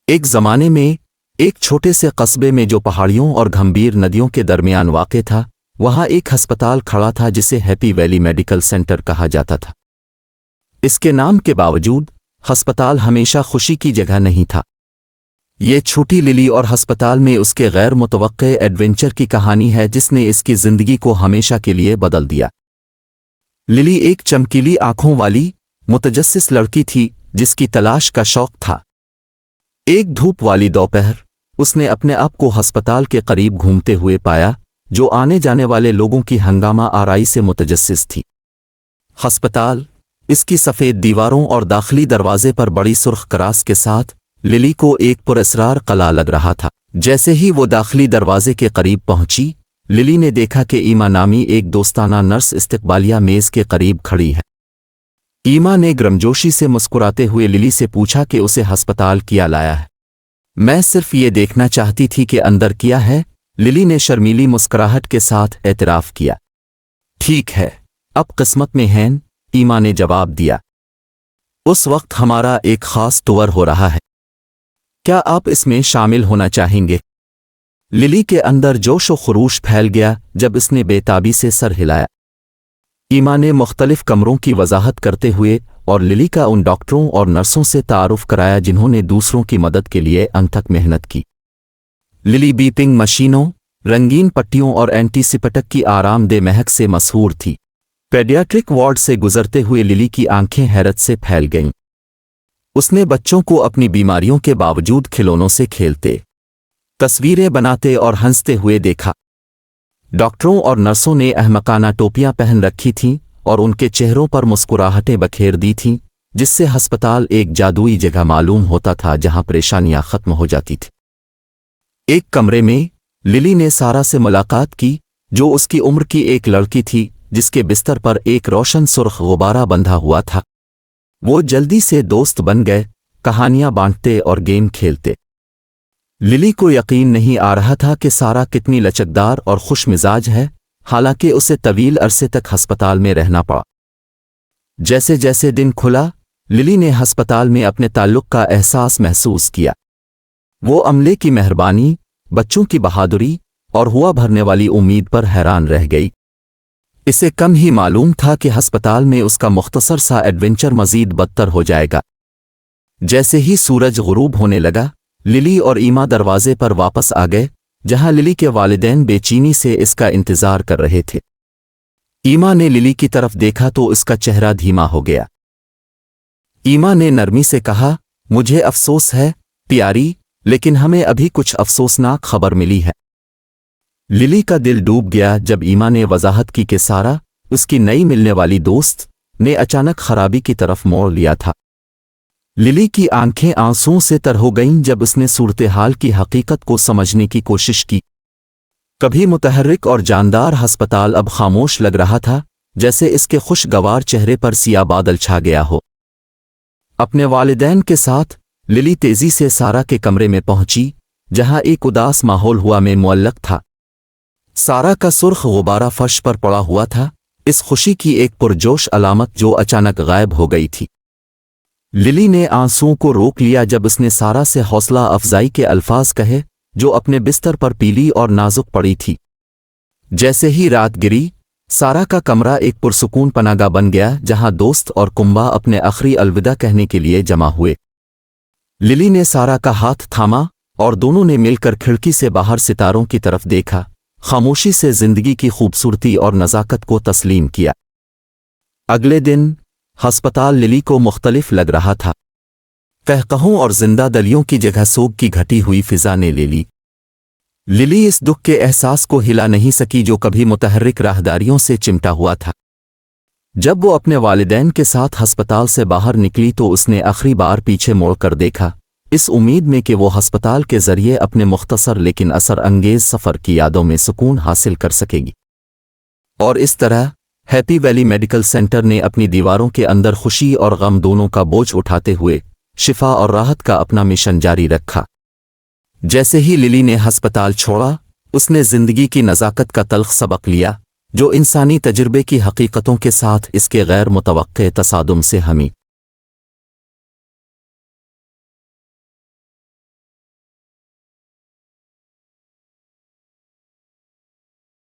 ایک زمانے میں ایک چھوٹے سے قصبے میں جو پہاڑیوں اور گھمبیر ندیوں کے درمیان واقع تھا، وہاں ایک ہسپتال کھڑا تھا جسے ہیپی ویلی میڈیکل سینٹر کہا جاتا تھا۔ اس کے نام کے باوجود ہسپتال ہمیشہ خوشی کی جگہ نہیں تھا۔ یہ چھوٹی للی اور ہسپتال میں اس کے غیر متوقع ایڈونچر کی کہانی ہے جس نے اس کی زندگی کو ہمیشہ کے لیے بدل دیا۔ للی ایک چمکیلی آنکھوں والی متجسس لڑکی تھی جس کی تلاش کا شوق تھا۔ ایک دھوپ والی دوپہر اس نے اپنے آپ کو ہسپتال کے قریب گھومتے ہوئے پایا جو آنے جانے والے لوگوں کی ہنگامہ آرائی سے متجسس تھی۔ ہسپتال، اس کی سفید دیواروں اور داخلی دروازے پر بڑی سرخ کراس کے ساتھ، للی کو ایک پراسرار قلعہ لگ رہا تھا۔ جیسے ہی وہ داخلی دروازے کے قریب پہنچی، للی نے دیکھا کہ ایما نامی ایک دوستانہ نرس استقبالیہ میز کے قریب کھڑی ہے۔ ایما نے گرمجوشی سے مسکراتے ہوئے للی سے پوچھا کہ اسے ہسپتال کیا لایا ہے۔ میں صرف یہ دیکھنا چاہتی تھی کہ اندر کیا ہے، للی نے شرمیلی مسکراہٹ کے ساتھ اعتراف کیا۔ ٹھیک ہے، اب قسمت میں ہیں، ایما نے جواب دیا۔ اس وقت ہمارا ایک خاص ٹور ہو رہا ہے، کیا آپ اس میں شامل ہونا چاہیں گے؟ للی کے اندر جوش و خروش پھیل گیا جب اس نے بے تابی سے سر ہلایا۔ ایما نے مختلف کمروں کی وضاحت کرتے ہوئے اور للی کا ان ڈاکٹروں اور نرسوں سے تعارف کرایا جنہوں نے دوسروں کی مدد کے لیے انتھک محنت کی۔ للی بیپنگ مشینوں، رنگین پٹیوں اور اینٹی سیپٹک کی آرام دہ مہک سے مسحور تھی۔ پیڈیاٹرک وارڈ سے گزرتے ہوئے للی کی آنکھیں حیرت سے پھیل گئیں۔ اس نے بچوں کو اپنی بیماریوں کے باوجود کھلونوں سے کھیلتے، تصویریں بناتے اور ہنستے ہوئے دیکھا۔ ڈاکٹروں اور نرسوں نے احمقانہ ٹوپیاں پہن رکھی تھیں اور ان کے چہروں پر مسکراہٹیں بکھیر دی تھیں، جس سے ہسپتال ایک جادوئی جگہ معلوم ہوتا تھا جہاں پریشانیاں ختم ہو جاتی تھیں۔ ایک کمرے میں للی نے سارا سے ملاقات کی، جو اس کی عمر کی ایک لڑکی تھی جس کے بستر پر ایک روشن سرخ غبارہ بندھا ہوا تھا۔ وہ جلدی سے دوست بن گئے، کہانیاں بانٹتے اور گیم کھیلتے۔ للی کو یقین نہیں آ رہا تھا کہ سارا کتنی لچکدار اور خوش مزاج ہے، حالانکہ اسے طویل عرصے تک ہسپتال میں رہنا پڑا۔ جیسے جیسے دن کھلا، للی نے ہسپتال میں اپنے تعلق کا احساس محسوس کیا۔ وہ عملے کی مہربانی، بچوں کی بہادری اور ہوا بھرنے والی امید پر حیران رہ گئی۔ اسے کم ہی معلوم تھا کہ ہسپتال میں اس کا مختصر سا ایڈونچر مزید بدتر ہو جائے گا۔ جیسے ہی سورج غروب ہونے لگا، للی اور ایما دروازے پر واپس آ گئے، جہاں للی کے والدین بے چینی سے اس کا انتظار کر رہے تھے۔ ایما نے للی کی طرف دیکھا تو اس کا چہرہ دھیما ہو گیا۔ ایما نے نرمی سے کہا، مجھے افسوس ہے پیاری، لیکن ہمیں ابھی کچھ افسوسناک خبر ملی ہے۔ للی کا دل ڈوب گیا جب ایما نے وضاحت کی کہ سارا، اس کی نئی ملنے والی دوست، نے اچانک خرابی کی طرف موڑ لیا تھا۔ للی کی آنکھیں آنسوؤں سے تر ہو گئیں جب اس نے صورتحال کی حقیقت کو سمجھنے کی کوشش کی۔ کبھی متحرک اور جاندار ہسپتال اب خاموش لگ رہا تھا، جیسے اس کے خوشگوار چہرے پر سیاہ بادل چھا گیا ہو۔ اپنے والدین کے ساتھ للی تیزی سے سارا کے کمرے میں پہنچی، جہاں ایک اداس ماحول ہوا میں معلق تھا۔ سارا کا سرخ غبارہ فرش پر پڑا ہوا تھا، اس خوشی کی ایک پرجوش علامت جو اچانک غائب ہو گئی تھی۔ للی نے آنسوؤں کو روک لیا جب اس نے سارا سے حوصلہ افزائی کے الفاظ کہے، جو اپنے بستر پر پیلی اور نازک پڑی تھی۔ جیسے ہی رات گری، سارا کا کمرہ ایک پرسکون پناہ بن گیا جہاں دوست اور کنبہ اپنے آخری الوداع کہنے کے لیے جمع ہوئے۔ للی نے سارا کا ہاتھ تھاما اور دونوں نے مل کر کھڑکی سے باہر ستاروں کی طرف دیکھا، خاموشی سے زندگی کی خوبصورتی اور نزاکت کو تسلیم کیا۔ اگلے دن ہسپتال للی کو مختلف لگ رہا تھا۔ قہقہوں اور زندہ دلیوں کی جگہ سوگ کی گھٹی ہوئی فضا نے لے لی۔ للی اس دکھ کے احساس کو ہلا نہیں سکی جو کبھی متحرک راہداریوں سے چمٹا ہوا تھا۔ جب وہ اپنے والدین کے ساتھ ہسپتال سے باہر نکلی تو اس نے آخری بار پیچھے موڑ کر دیکھا، اس امید میں کہ وہ ہسپتال کے ذریعے اپنے مختصر لیکن اثر انگیز سفر کی یادوں میں سکون حاصل کر سکے گی۔ اور اس طرح ہیپی ویلی میڈیکل سینٹر نے اپنی دیواروں کے اندر خوشی اور غم دونوں کا بوجھ اٹھاتے ہوئے شفا اور راحت کا اپنا مشن جاری رکھا۔ جیسے ہی للی نے ہسپتال چھوڑا، اس نے زندگی کی نزاکت کا تلخ سبق لیا، جو انسانی تجربے کی حقیقتوں کے ساتھ اس کے غیر متوقع تصادم سے ہمیں